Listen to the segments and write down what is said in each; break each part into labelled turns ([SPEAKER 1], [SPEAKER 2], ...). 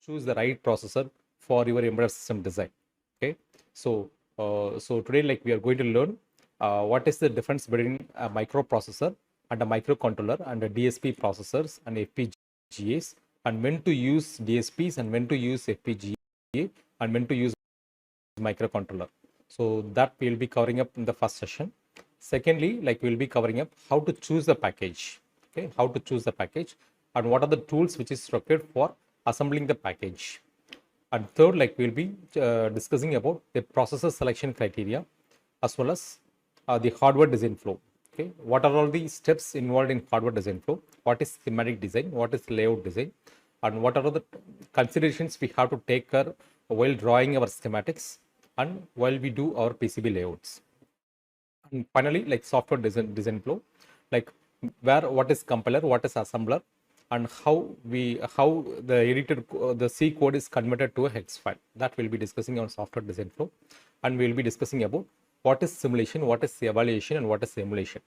[SPEAKER 1] choose the right processor for your embedded system design. Okay, so today like we are going to learn what is the difference between a microprocessor and a microcontroller and a DSP processors and FPGAs, and when to use DSPs and when to use FPGA and when to use microcontroller. So that we'll be covering up in the first session. Secondly, like we'll be covering up how to choose the package. Okay, how to choose the package and what are the tools which is required for assembling the package. And third, like we'll be discussing about the processor selection criteria as well as the hardware design flow. Okay, what are all the steps involved in hardware design flow? What is schematic design? What is layout design? And what are the considerations we have to take care while drawing our schematics and while we do our PCB layouts? And finally, like software design flow, like what is compiler, what is assembler, and how the edited the C code is converted to a hex file. That we'll be discussing on software design flow, and we'll be discussing about what is simulation, what is evaluation, and what is simulation.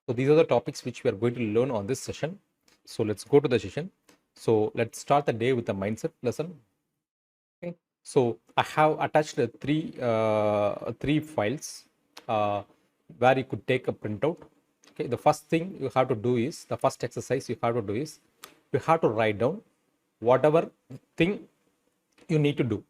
[SPEAKER 1] So these are the topics which we are going to learn on this session. So let's go to the session. So let's start the day with a mindset lesson. Okay. So I have attached three files where you could take a printout. Okay. The first thing you have to do is, the first exercise you have to do is, you have to write down whatever thing you need to do.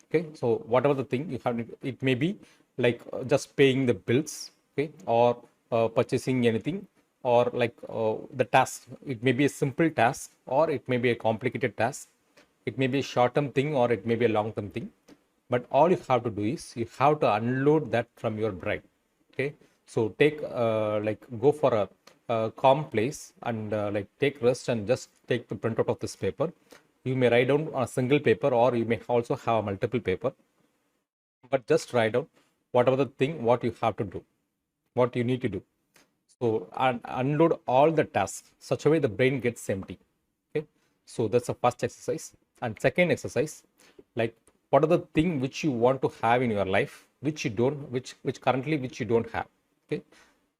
[SPEAKER 1] Okay. So whatever the thing you have, it may be like just paying the bills, okay, or purchasing anything, or like the task. It may be a simple task or it may be a complicated task. It may be a short-term thing or it may be a long-term thing. But all you have to do is you have to unload that from your brain. Okay. So take like go for a calm place and like take rest and just take the printout of this paper. You may write down on a single paper or you may also have multiple paper, but just write down whatever the thing what you have to do, what you need to do. So unload all the tasks such a way the brain gets empty. Okay. So that's the first exercise. And second exercise, like what are the thing which you want to have in your life which you don't, which currently which you don't have. Okay.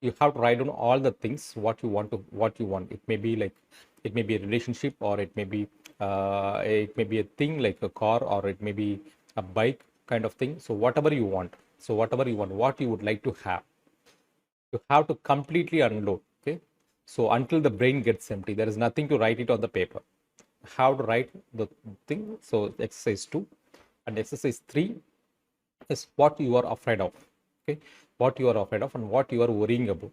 [SPEAKER 1] You have to write down all the things what you want. It may be like, it may be a relationship, or it may be a thing like a car, or it may be a bike kind of thing. So whatever you want, what you would like to have, you have to completely unload. Okay. So until the brain gets empty, there is nothing to write it on the paper. How to write the thing. So exercise 2 and exercise 3 is what you are afraid of. Okay. What you are afraid of and what you are worrying about.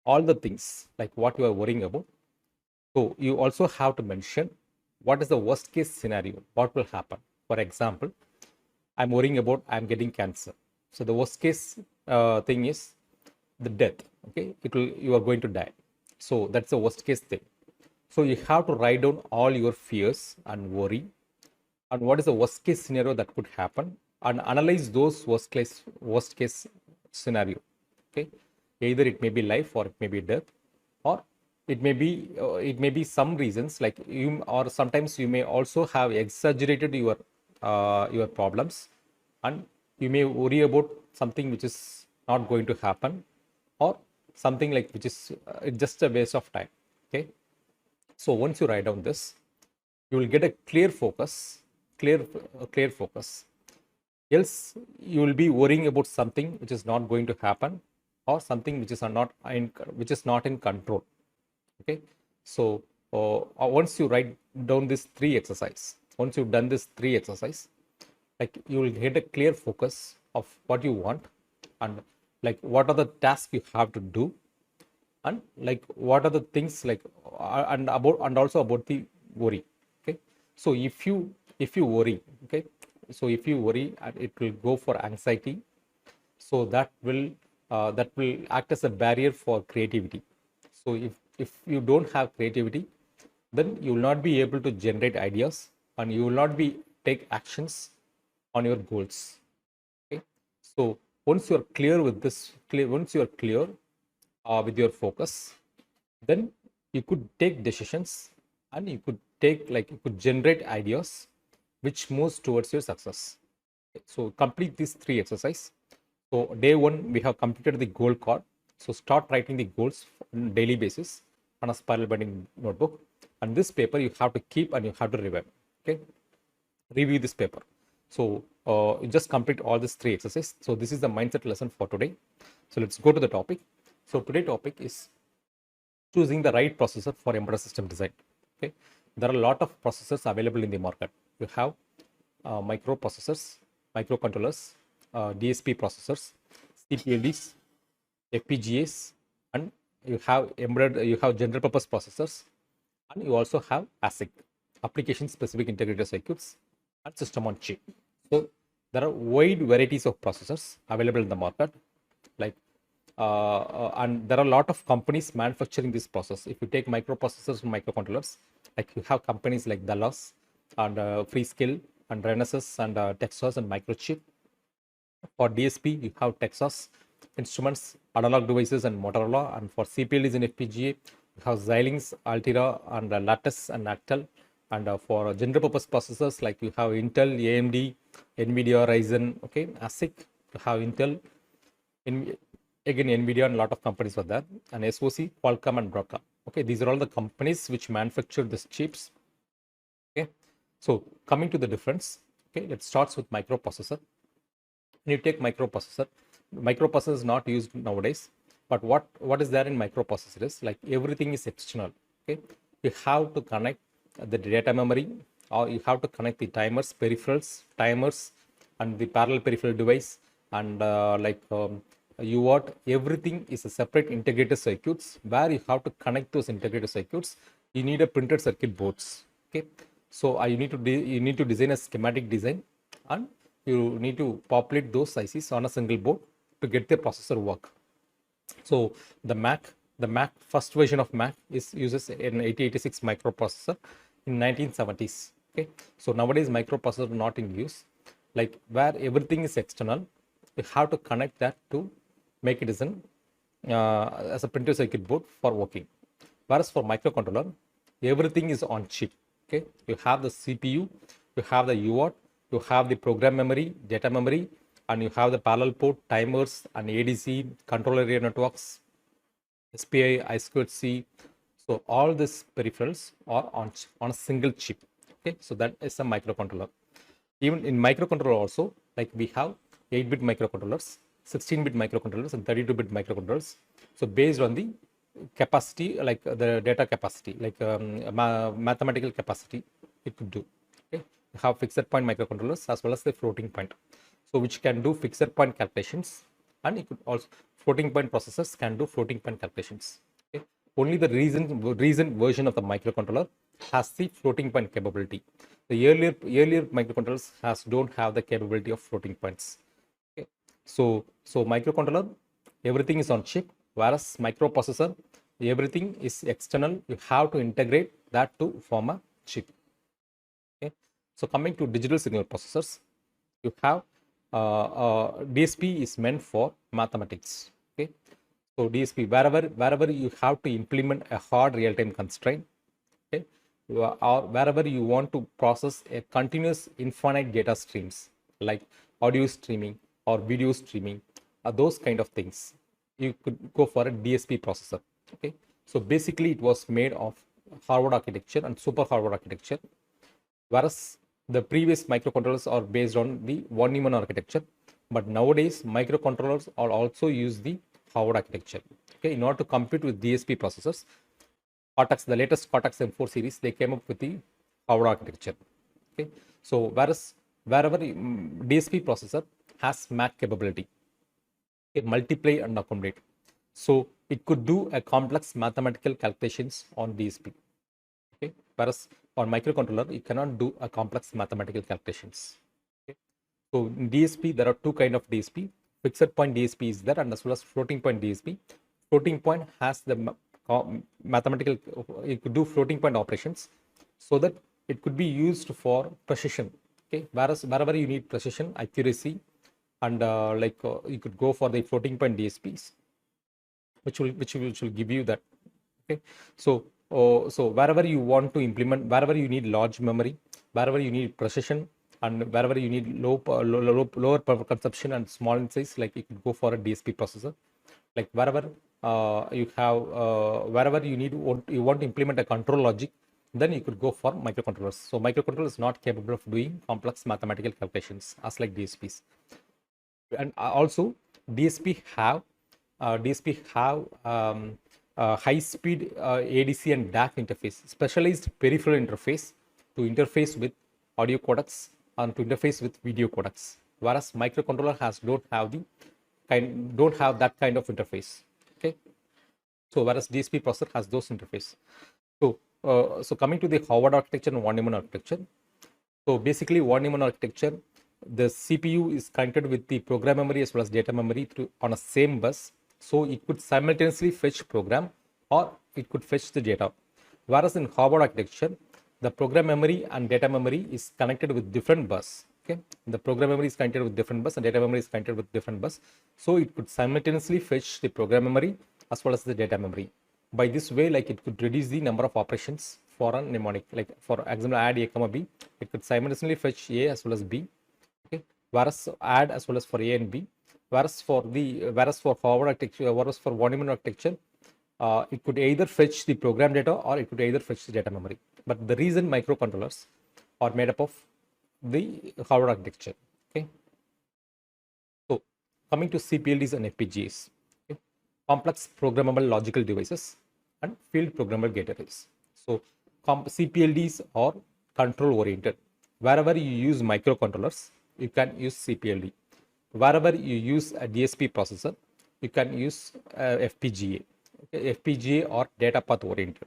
[SPEAKER 1] All the things like what you are worrying about. So you also have to mention what is the worst case scenario, what will happen. For example, I'm worrying about I'm getting cancer. So the worst case thing is the death. Okay, you are going to die. So that's the worst case thing. So you have to write down all your fears and worry and what is the worst case scenario that could happen, and analyze those worst case scenario. Okay, either it may be life or it may be death, or it may be some reasons like you, or sometimes you may also have exaggerated your problems, and you may worry about something which is not going to happen, or something like which is just a waste of time. Okay. So once you write down this, you will get a clear focus. Else you will be worrying about something which is not going to happen, or something which is not in control. Okay. So once you write down this three exercise, once you've done this three exercise, like you will get a clear focus of what you want, and like what are the tasks you have to do, and like what are the things like and also about the worry. Okay. So if you worry, okay, so if you worry, it will go for anxiety. So that will act as a barrier for creativity. So if you don't have creativity, then you will not be able to generate ideas, and you will not be take actions on your goals. Okay. So once you are clear with this, once you are clear with your focus, then you could take decisions, and you could generate ideas which moves towards your success. So complete these three exercise. So day 1 we have completed the goal card. So start writing the goals on daily basis on a spiral binding notebook, and this paper you have to keep and you have to review. Okay. review this paper. So you just complete all these 3 exercises. So this is the mindset lesson for today. So let's go to the topic. So today's topic is choosing the right processor for embedded system design. Okay, there are a lot of processors available in the market. You have microprocessors, microcontrollers, DSP processors, Cplds, FPGAs, and you have general purpose processors, and you also have ASIC, application specific integrated circuits, and system on chip. So there are wide varieties of processors available in the market, like and there are a lot of companies manufacturing this process. If you take microprocessors and microcontrollers, like you have companies like Dallas and Freescale and Renesas and Texas and Microchip. For DSP, you have Texas Instruments, Analog Devices, and Motorola. And for Cplds and Fpga, you have Xilinx, Altera, and Lattice and Actel. And for general purpose processors, like you have Intel, AMD, NVIDIA, Ryzen, okay, ASIC, you have Intel, again NVIDIA, and a lot of companies were there. And SoC, Qualcomm, and Broadcom. Okay, these are all the companies which manufacture these chips. Okay, so coming to the difference, okay, let's start with microprocessor. When you take microprocessor is not used nowadays, but what is there in microprocessor is like everything is external. Okay, you have to connect the data memory, or you have to connect the timers, peripherals, timers, and the parallel peripheral device, and UART. Everything is a separate integrated circuits where you have to connect those integrated circuits. You need a printed circuit boards. Okay, so you need to design a schematic design, and you need to populate those ICs on a single board to get the processor work. So the Mac first version of Mac uses an 8086 microprocessor in 1970s. Okay, so nowadays microprocessor not in use. Like where everything is external, you have to connect that to make it as a printed circuit board for working. Whereas for microcontroller, everything is on chip. Okay, you have the CPU, you have the UART, you have the program memory, data memory, and you have the parallel port, timers, and ADC, control area networks, SPI, I2C. So all these peripherals are on a single chip. Okay, so that is a microcontroller. Even in microcontroller also, like we have 8-bit microcontrollers, 16-bit microcontrollers, and 32-bit microcontrollers. So based on the capacity, like the data capacity, like mathematical capacity, it could do. Okay, you have fixed point microcontrollers as well as the floating point, so which can do fixed point calculations, and it could also floating point processors can do floating point calculations. Okay, only the recent version of the microcontroller has the floating point capability. The earlier microcontrollers don't have the capability of floating points. Okay, so microcontroller, everything is on chip, whereas microprocessor, everything is external. You have to integrate that to form a chip. Okay, so coming to digital signal processors, you have DSP is meant for mathematics. Okay, so DSP, wherever you have to implement a hard real-time constraint, okay, or wherever you want to process a continuous infinite data streams like audio streaming or video streaming, those kind of things, you could go for a DSP processor. Okay, so basically it was made of Harvard architecture and super Harvard architecture, whereas the previous microcontrollers are based on the von Neumann architecture. But nowadays microcontrollers are also use the Harvard architecture. Okay, in order to compete with DSP processors, the latest Cortex M4 series, they came up with the Harvard architecture. Okay, so wherever DSP processor has Mac capability, okay, multiply and accommodate, so it could do a complex mathematical calculations on DSP. Okay, whereas on microcontroller, you cannot do a complex mathematical calculations. Okay, so in DSP, there are two kind of DSP. Fixed point DSP is there, and as well as floating point DSP. Floating point has the mathematical, it could do floating point operations, so that it could be used for precision. Okay, whereas wherever you need precision, accuracy, and you could go for the floating point DSPs, which will give you that. Okay, so wherever you want to implement, wherever you need large memory, wherever you need precision, and wherever you need lower power consumption and small in size, like you could go for a DSP processor. Like wherever you want to implement a control logic, then you could go for microcontrollers. So microcontroller is not capable of doing complex mathematical calculations as like DSPs. And also DSP have high speed ADC and DAC interface, specialized peripheral interface to interface with audio codecs and to interface with video codecs, whereas microcontroller don't have that kind of interface. Okay, so whereas DSP processor has those interface. So coming to the Howard architecture and von Neumann architecture. So basically, von Neumann architecture, the CPU is connected with the program memory as well as data memory on a same bus. So it could simultaneously fetch program or it could fetch the data. Whereas in Howard architecture, the program memory and data memory is connected with different bus. Okay, the program memory is connected with different bus and data memory is connected with different bus. So it could simultaneously fetch the program memory as well as the data memory. By this way, like it could reduce the number of operations for a mnemonic. Like for example, add a comma b, it could simultaneously fetch a as well as b. Okay, whereas add as well as for a and b. Whereas for Howard architecture, whereas for von Neumann architecture, it could either fetch the program data or it could either fetch the data memory. But the reason microcontrollers are made up of the Howard architecture. Okay, so coming to CPLDs and FPGAs, okay? Complex programmable logical devices and field programmable gate arrays. So CPLDs are control oriented. Wherever you use microcontrollers, you can use CPLD. Wherever you use a DSP processor, you can use FPGA. Okay? FPGA or data path oriented.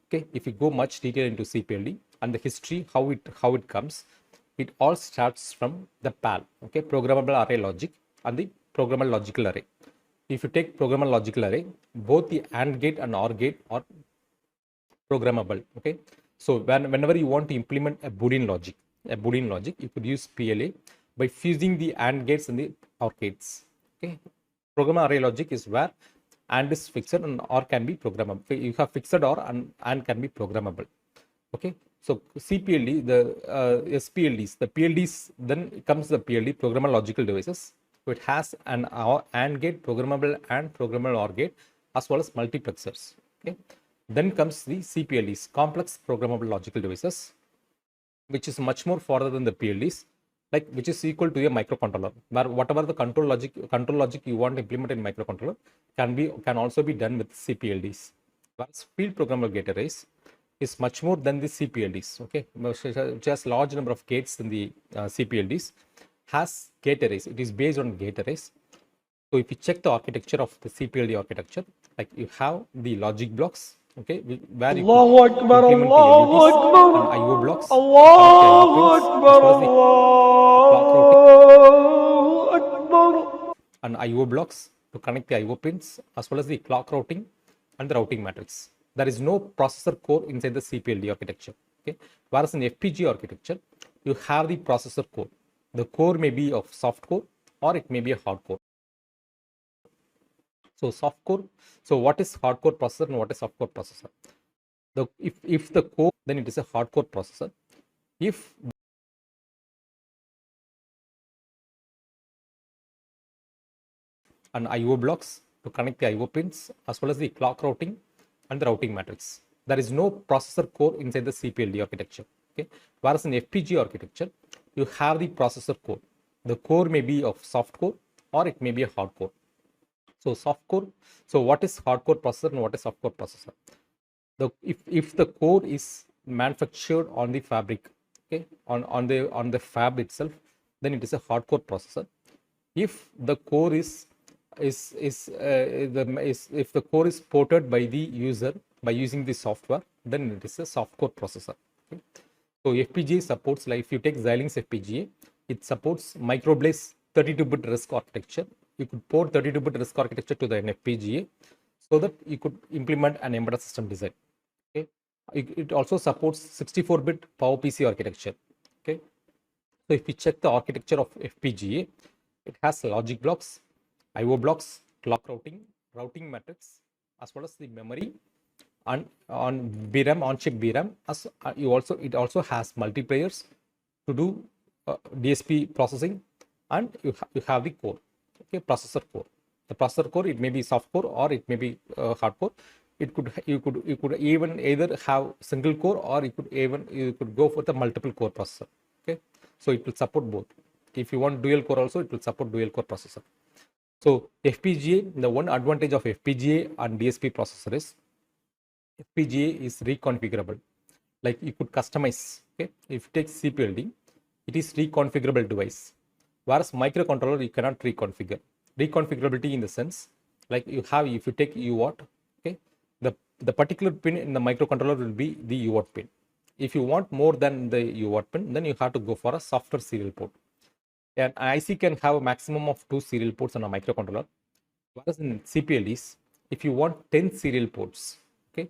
[SPEAKER 1] Okay, if you go much detail into CPLD and the history, how it comes, it all starts from the PAL, okay, programmable array logic, and the programmable logical array. If you take programmable logical array, both the AND gate and OR gate are programmable. Okay, so whenever you want to implement a Boolean logic, you could use PLA by fusing the AND gates and the OR gates. Okay, programmable array logic is where AND is fixed and OR can be programmable. You have fixed OR and AND can be programmable. Okay, so CPLD, the SPLDs, the PLDs, then comes the PLD, programmable logical devices. So it has an AND gate, programmable and programmable OR gate, as well as multiplexers. Okay, then comes the CPLDs, complex programmable logical devices, which is much more further than the PLDs, like which is equal to a microcontroller, where whatever the control logic you want to implement in microcontroller can also be done with CPLDs. Whereas field programmable gate arrays is much more than the CPLDs. Okay, which has large number of gates in the CPLDs, has gate arrays. It is based on gate arrays. So if you check the architecture of the CPLD architecture, like you have the logic blocks, okay, where you implement the LUTs and IO blocks, and IO blocks to connect the IO pins, as well as the clock routing and the routing matrix. There is no processor core inside the CPLD architecture. Okay, whereas in FPGA architecture, you have the processor core. The core may be of soft core or it may be a hard core. So soft core. So what is hardcore processor and what is soft core processor? If the core, then it is a hardcore processor. If and IO blocks to connect the IO pins, as well as the clock routing and the routing matrix. There is no processor core inside the CPLD architecture. Okay, whereas in FPGA architecture, you have the processor core. The core may be of soft core or it may be a hard core. So soft core. So what is hardcore processor and what is soft core processor? If the core is manufactured on the fabric, okay, on the fab itself, then it is a hardcore processor. If the core if the core is ported by the user by using the software, then it is a soft core processor. Okay? So FPGA supports, like if you take Xilinx FPGA, it supports microblaze 32-bit RISC architecture. You could port 32-bit RISC architecture to the FPGA so that you could implement an embedded system design. Okay, it also supports 64-bit PowerPC architecture. Okay, so if you check the architecture of FPGA, it has logic blocks, IO blocks, clock routing matrix, as well as the memory, and on VRAM, on-chip VRAM. It also has multiplayers to do DSP processing, and you have the core. Okay, processor core. The processor core, it may be soft core or it may be hard core. you could even either have single core, or you could go for the multiple core processor. Okay, so it will support both. If you want dual core also, it will support dual core processor. So FPGA, the one advantage of FPGA and DSP processor is FPGA is reconfigurable. Like you could customize. Okay, if you take CPLD, it is reconfigurable device, whereas microcontroller you cannot reconfigure. Reconfigurability in the sense, like you have, if you take UART, okay, the particular pin in the microcontroller will be the UART pin. If you want more than the UART pin, then you have to go for a software serial port. An IC can have a maximum of 2 serial ports on a microcontroller, whereas in CPLDs, if you want 10 serial ports, okay,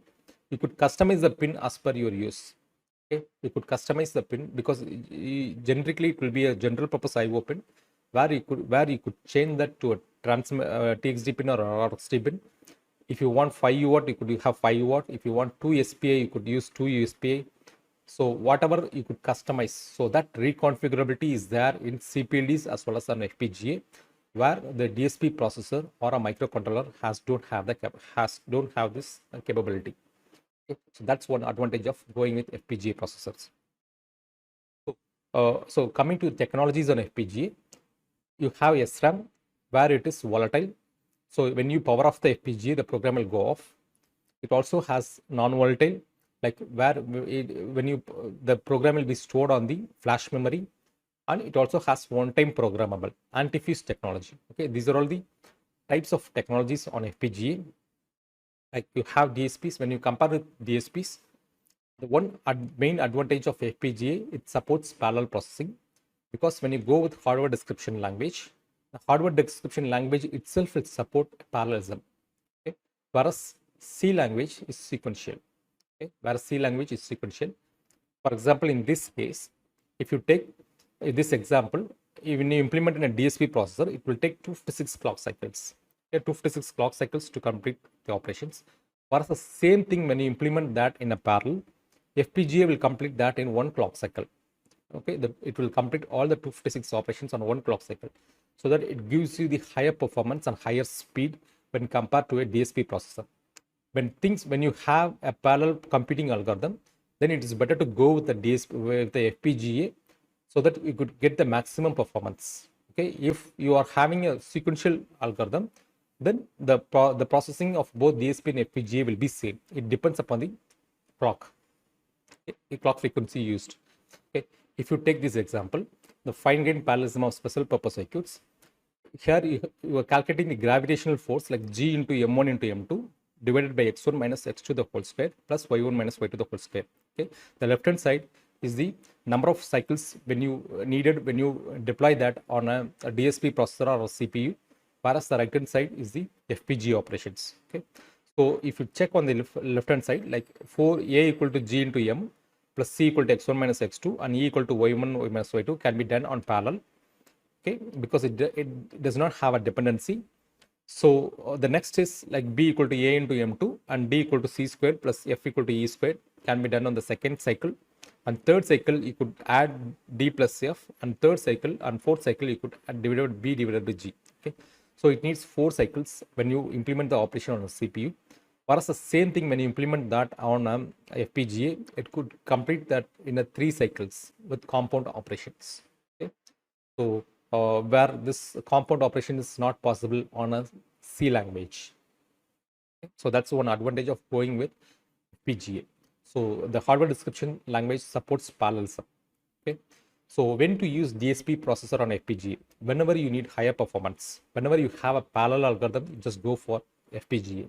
[SPEAKER 1] you could customize the pin as per your use. Okay, you could customize the pin, because generically it will be a general purpose IO pin, where you could change that to a TXD pin or a RXD pin. If you want 5 UART, you could have 5 UART. If you want 2 SPI, you could use 2 SPI. So whatever you could customize. So that reconfigurability is there in CPLDs as well as on FPGA, where the DSP processor or a microcontroller don't have this capability. Okay? So that's one advantage of going with FPGA processors. So coming to technologies on FPGA, you have SRAM, where it is volatile. So when you power off the FPGA, the program will go off. It also has non-volatile, like where the program will be stored on the flash memory, and it also has one-time programmable anti-fuse technology. Okay, these are all the types of technologies on FPGA. Like you have DSPs. When you compare with DSPs, the main advantage of FPGA, it supports parallel processing, because when you go with hardware description language, the hardware description language itself will support parallelism. Okay, whereas C language is sequential. Okay, whereas C language is sequential. For example, in this case, if you take this example, when you implement in a DSP processor, it will take 256 clock cycles. Okay, 256 clock cycles to complete the operations. Whereas the same thing, when you implement that in a parallel, FPGA will complete that in 1 clock cycle. Okay, it will complete all the 256 operations on 1 clock cycle, so that it gives you the higher performance and higher speed when compared to a DSP processor. When you have a parallel computing algorithm, then it is better to go with the DSP, with the FPGA, so that you could get the maximum performance. Okay, if you are having a sequential algorithm, then the processing of both DSP and FPGA will be same. It depends upon the clock, the clock frequency used. Okay, if you take this example, the fine-grained parallelism of special purpose circuits, here you are calculating the gravitational force, like G into M1 into M2 divided by X1 minus X2 the whole square plus Y1 minus Y2 the whole square. Okay, the left hand side is the number of cycles when you deploy that on a DSP processor or a CPU, whereas the right hand side is the FPGA operations. Okay, so if you check on the left hand side, like for A equal to G into M plus C equal to X1 minus X2 and E equal to Y1 Y minus Y2 can be done on parallel. Okay, because it does not have a dependency. So the next is like B equal to A into M2 and D equal to C squared plus F equal to E squared can be done on the second cycle. And third cycle, you could add D plus F, and third cycle and fourth cycle, you could add divided B divided by G. Okay, so it needs 4 cycles when you implement the operation on a CPU. Whereas the same thing, when you implement that on a FPGA, it could complete that in a 3 cycles with compound operations. Okay, so where this compound operation is not possible on a C language. Okay, so that's one advantage of going with FPGA. So the hardware description language supports parallelism. Okay, so when to use DSP processor on FPGA? Whenever you need higher performance, whenever you have a parallel algorithm, you just go for FPGA.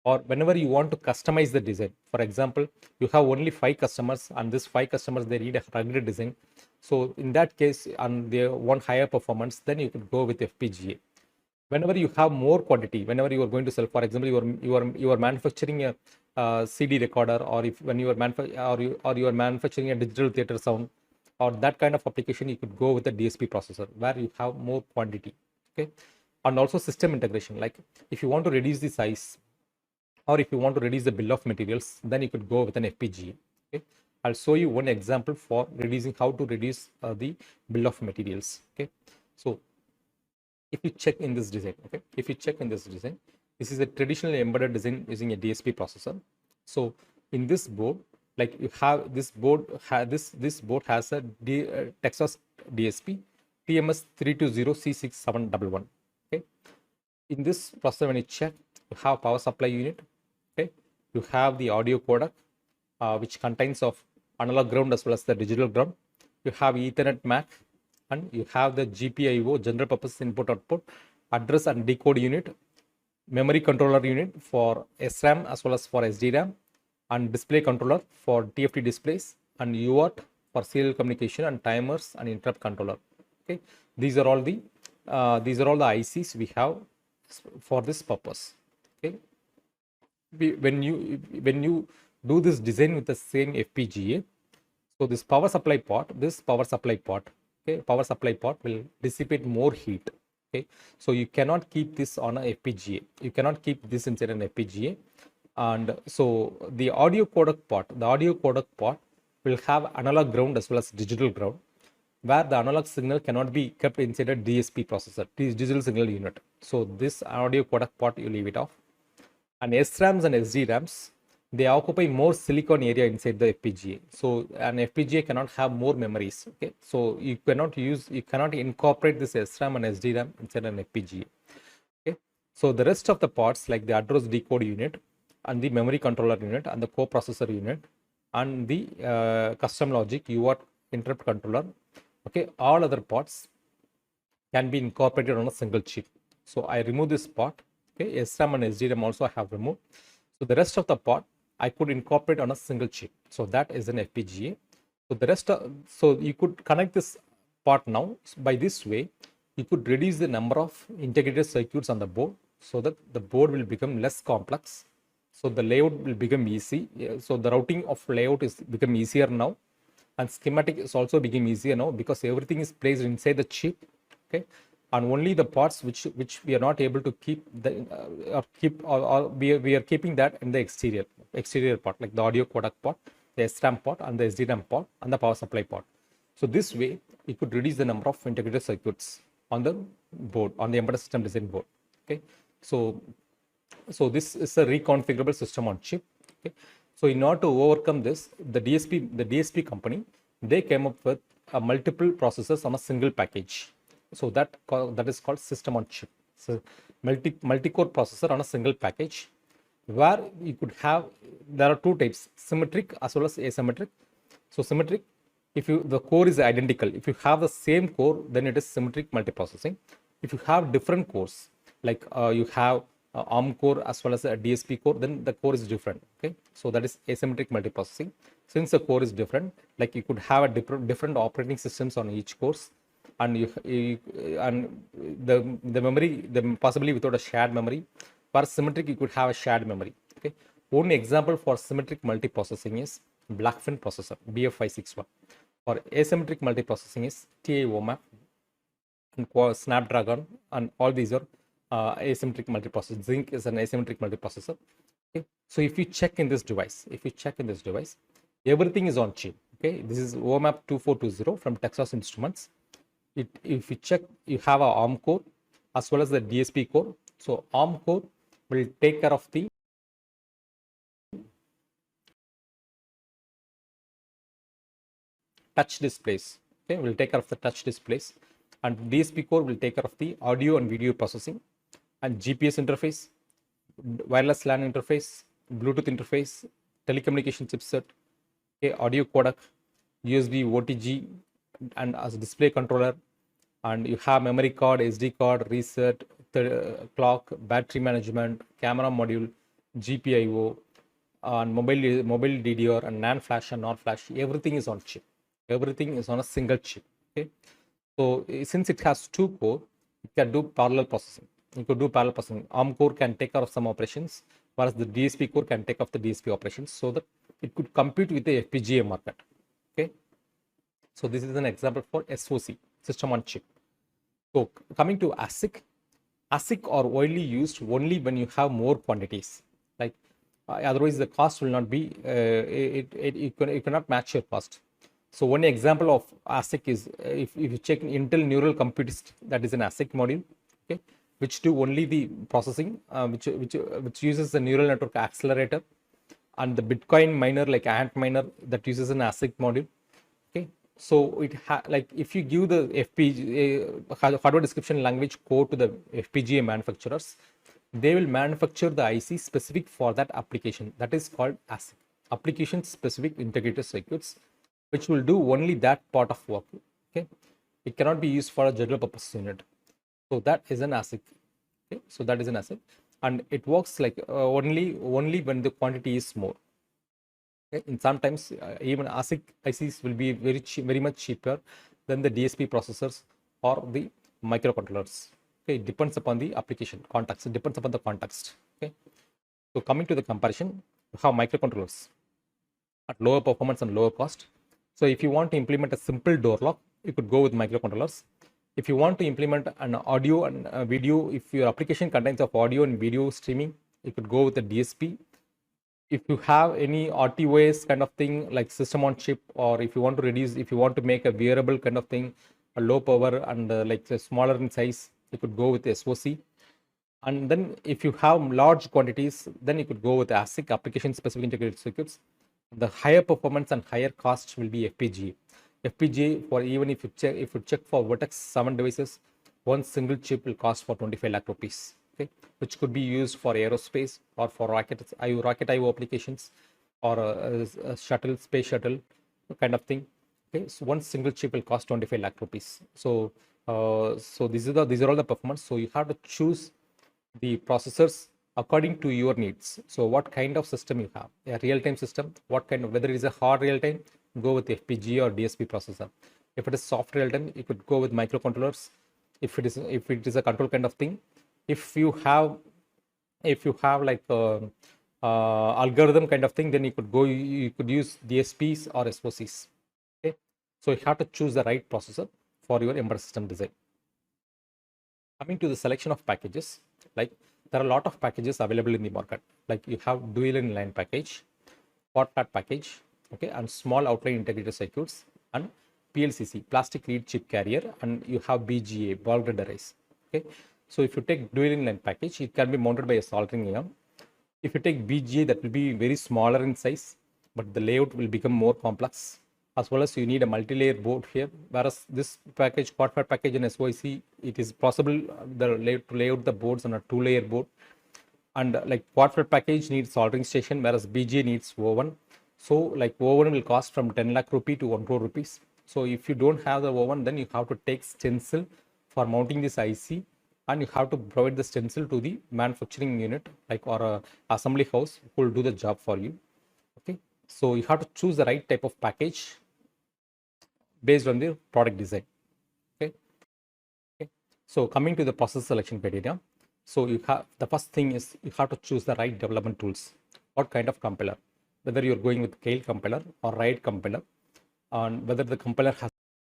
[SPEAKER 1] Or whenever you want to customize the design. For example, you have only 5 customers, and these 5 customers, they need a rugged design. So in that case, and they want higher performance, then you could go with FPGA. Whenever you have more quantity, whenever you are going to sell, for example, you are manufacturing a CD recorder, or if when you are you are manufacturing a digital theater sound, or that kind of application, you could go with the DSP processor where you have more quantity. Okay, and also system integration, like if you want to reduce the size, or if you want to reduce the bill of materials, then you could go with an FPGA. Okay, I'll show you one example for reducing, how to reduce the bill of materials. Okay, so if you check in this design, okay, if you check in this design, This is a traditional embedded design using a DSP processor. So in this board, like you have this board, this board has a Texas DSP TMS 320C6711. Okay. In this processor, when you check, you have power supply unit. Okay. You have the audio codec, which contains of analog ground as well as the digital ground. You have Ethernet MAC, and you have the GPIO, general purpose input output, address and decode unit, memory controller unit for SRAM as well as for SDRAM, and display controller for TFT displays, and UART for serial communication, and timers and interrupt controller. Okay, these are all the ICs we have for this purpose. Okay, when you do this design with the same FPGA, so this power supply port, okay, power supply port will dissipate more heat. Okay, so you cannot keep this on a FPGA. You cannot keep this inside an FPGA. And so the audio codec port will have analog ground as well as digital ground, where the analog signal cannot be kept inside a DSP processor, digital signal unit. So this audio codec port, you leave it off. And SRAMs and SDRAMs, they occupy more silicon area inside the FPGA. So an FPGA cannot have more memories. Okay, so you cannot incorporate this SRAM and SDRAM inside an FPGA. Okay, so the rest of the parts, like the address decode unit and the memory controller unit and the coprocessor unit and the custom logic UART interrupt controller, okay, all other parts can be incorporated on a single chip. So I remove this part. Okay, SRAM and SDRAM also I have removed. So the rest of the part I could incorporate on a single chip. So that is an FPGA. So the rest so you could connect this part now. By this way, you could reduce the number of integrated circuits on the board, so that the board will become less complex. So the layout will become easy. So the routing of layout is become easier now, and schematic is also become easier now, because everything is placed inside the chip. Okay, and only the parts which we are not able to keep we are keeping that in the exterior part, like the audio codec port, the SRAM port, and the SDRAM port, and the power supply port. So this way you could reduce the number of integrated circuits on the board, on the embedded system design board. Okay, so this is a reconfigurable system on chip. Okay, so in order to overcome this, the DSP company, they came up with multiple processors on a single package. So that is called system on chip. So multi-core processor on a single package, where you could have, there are two types, symmetric as well as asymmetric. So symmetric, if the core is identical, if you have the same core, then it is symmetric multiprocessing. If you have different cores, like you have ARM core as well as a DSP core, then the core is different. Okay, so that is asymmetric multiprocessing. Since the core is different, like you could have a different operating systems on each course, and the memory, possibly without a shared memory. For symmetric, you could have a shared memory. Okay, one example for symmetric multiprocessing is Blackfin processor BF561. For asymmetric multiprocessing is TI OMAP and Snapdragon, and all these are asymmetric multiprocessor. Zinc is an asymmetric multiprocessor. Okay, so if you check in this device, everything is on chip. Okay, this is OMAP 2420 from Texas Instruments. If you check, you have a ARM core as well as the DSP core. So ARM core will take care of the touch displays. Okay, will take care of the touch displays, and DSP core will take care of the audio and video processing, and GPS interface, wireless LAN interface, Bluetooth interface, telecommunication chipset, okay, audio codec, USB, OTG, and as display controller. And you have memory card, SD card, reset, clock, battery management, camera module, GPIO, and mobile DDR, and NAND flash and NOR flash. Everything is on chip. Everything is on a single chip. Okay, so since it has two core, it can do parallel processing. You could do parallel processing. ARM core can take care of some operations, whereas the DSP core can take off the DSP operations, so that it could compete with the FPGA market. Okay, so this is an example for SoC, system on chip. So coming to ASIC are widely used only when you have more quantities. Like otherwise the cost will not be, you cannot match your cost. So one example of ASIC is if you check Intel Neural Compute, that is an ASIC module. Okay, which do only the processing, which uses the neural network accelerator, and the Bitcoin miner like Ant miner that uses an ASIC module. Okay, so like if you give the FPGA hardware description language code to the FPGA manufacturers, they will manufacture the IC specific for that application. That is called ASIC, application specific integrated circuits, which will do only that part of work. Okay, it cannot be used for a general purpose unit. So that is an ASIC. Okay, so that is an ASIC, and it works like only when the quantity is more. Okay, and sometimes even ASIC ICs will be very much cheaper than the DSP processors or the microcontrollers. Okay, it depends upon the application context. It depends upon the context. Okay, so coming to the comparison, we have microcontrollers at lower performance and lower cost. So if you want to implement a simple door lock, you could go with microcontrollers. If you want to implement an audio and video, if your application contains of audio and video streaming, you could go with the DSP. If you have any RTOS kind of thing like system on chip, or if you want to make a wearable kind of thing, a low power and like smaller in size, you could go with SoC. And then if you have large quantities, then you could go with ASIC, application specific integrated circuits. The higher performance and higher cost will be FPGA. FPGA, for even if you check for Vertex 7 devices, one single chip will cost for 25 lakh rupees. Okay, which could be used for aerospace or for rocket IO applications, or a space shuttle kind of thing. Okay, so one single chip will cost 25 lakh rupees. So these are all the performance. So you have to choose the processors according to your needs. So what kind of system you have, a real-time system, whether it is a hard real-time, go with FPGA or DSP processor. If it is soft real-time, you could go with microcontrollers. If it is a control kind of thing, if you have like algorithm kind of thing, then you could use DSPs or SoCs. Okay, so you have to choose the right processor for your embedded system design. Coming to the selection of packages, like there are a lot of packages available in the market. Like you have dual inline package, quad pad package, okay, and small outline integrated circuits, and PLCC, plastic lead chip carrier, and you have BGA, ball grid arrays. Okay, so if you take dual inline package, it can be mounted by a soldering iron. If you take BGA, that will be very smaller in size, but the layout will become more complex. As well as you need a multi-layer board here, whereas this package, quad pad package in SoIC, it is possible to lay out the boards on a 2-layer board. And like quad pad package needs soldering station, whereas BGA needs oven. So like oven will cost from 10 lakh rupee to 1 crore rupees. So if you don't have the oven, then you have to take stencil for mounting this IC, and you have to provide the stencil to the manufacturing unit, like, or a assembly house who will do the job for you. Okay, so you have to choose the right type of package based on the product design. Okay, so coming to the process selection criteria, so you have, the first thing is you have to choose the right development tools. What kind of compiler, whether you're going with Kale compiler or RIDE compiler, and whether the compiler has